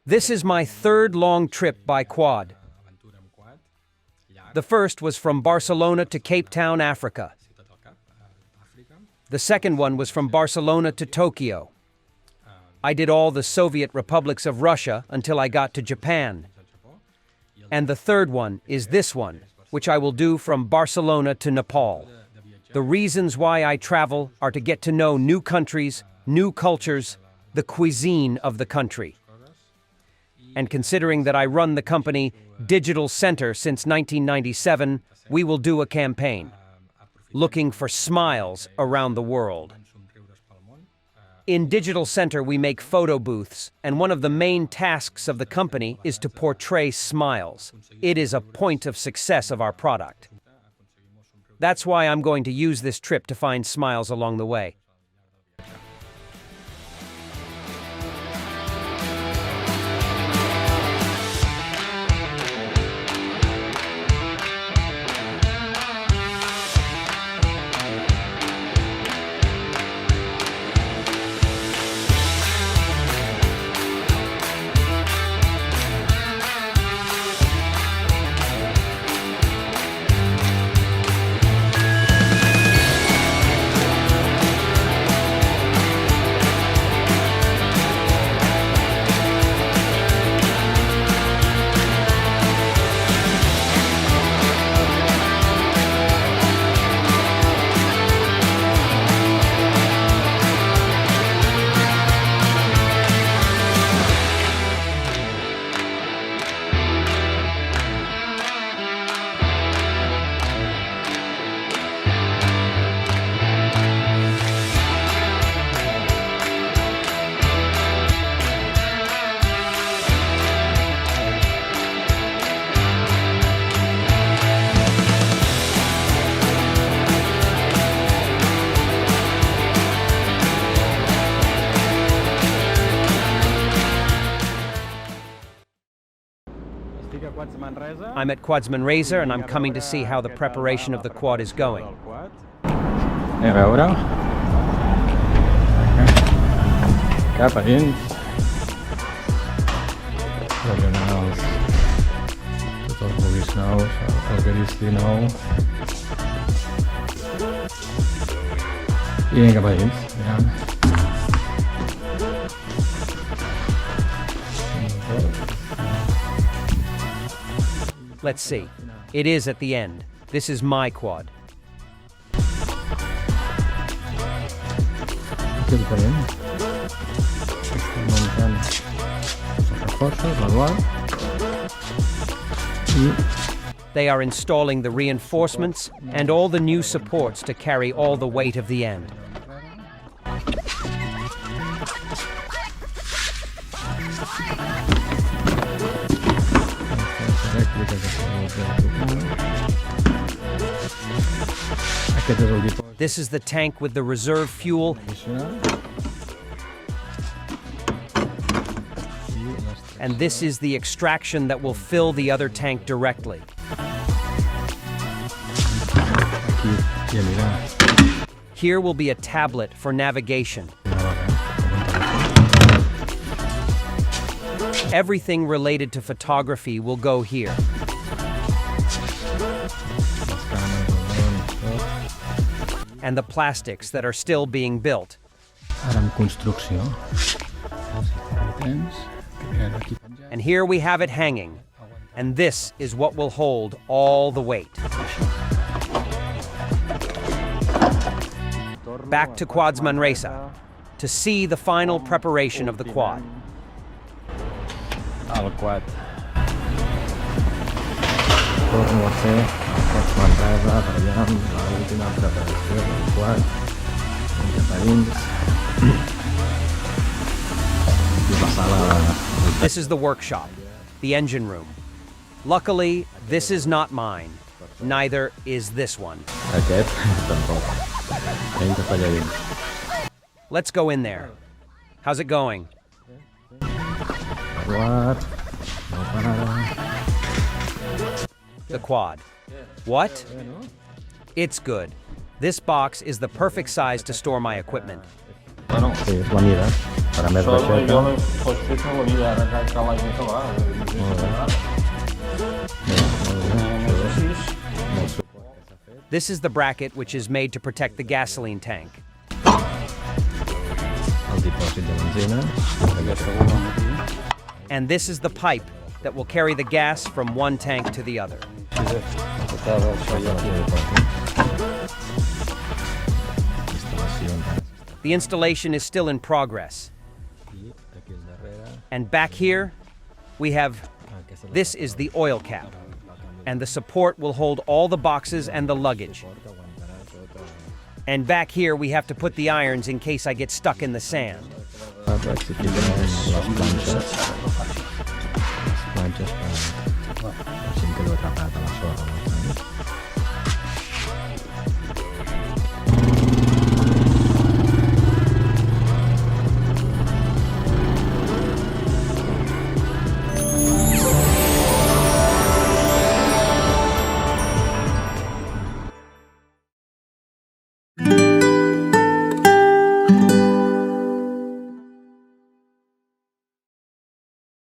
This is my third long trip by quad. The first was from Barcelona to Cape Town, Africa. The second one was from Barcelona to Tokyo. I did all the Soviet republics of Russia until I got to Japan. And the third one is this one, which I will do from Barcelona to Nepal. The reasons why I travel are to get to know new countries, new cultures, the cuisine of the country. And considering that I run the company Digital Center since 1997, we will do a campaign looking for smiles around the world. In Digital Center, we make photo booths, and one of the main tasks of the company is to portray smiles. It is a point of success of our product. That's why I'm going to use this trip to find smiles along the way. I'm at Quads Manresa, and I'm coming to see how the preparation of the quad is going. A veure. Cap a dins. Regionals. Tots els buguis nous, el garisti nou. I anem cap a dins. Mirem. Let's see. It is at the end. This is my quad. Aquí el tenim. Estem muntant els reforços, l'igual. They are installing the reinforcements and all the new supports to carry all the weight of the end. This is the tank with the reserve fuel. And this is the extraction that will fill the other tank directly. Here will be a tablet for navigation. Everything related to photography will go here. And the plastics that are still being built. And here we have it hanging. And this is what will hold all the weight. Back to Quads Manresa to see the final preparation of the quad. El quad. Torno a fer Quads Manresa per allà amb l'última preparació del quad. Cap a dins. I va. This is the workshop, the engine room. Luckily, this is not mine. Neither is this one. Kaget, tempat. Yang terpajarin. Let's go in there. How's it going? What? The quad. What? It's good. This box is the perfect size to store my equipment. Sì, la mira. Parametro scelta. This is the bracket which is made to protect the gasoline tank. Deposit the benzina. And this is the pipe that will carry the gas from one tank to the other. The installation is still in progress. And back here, we have, this is the oil cap. And the support will hold all the boxes and the luggage. And back here, we have to put the irons in case I get stuck in the sand. Planchas para sin que lo atrapara la suara.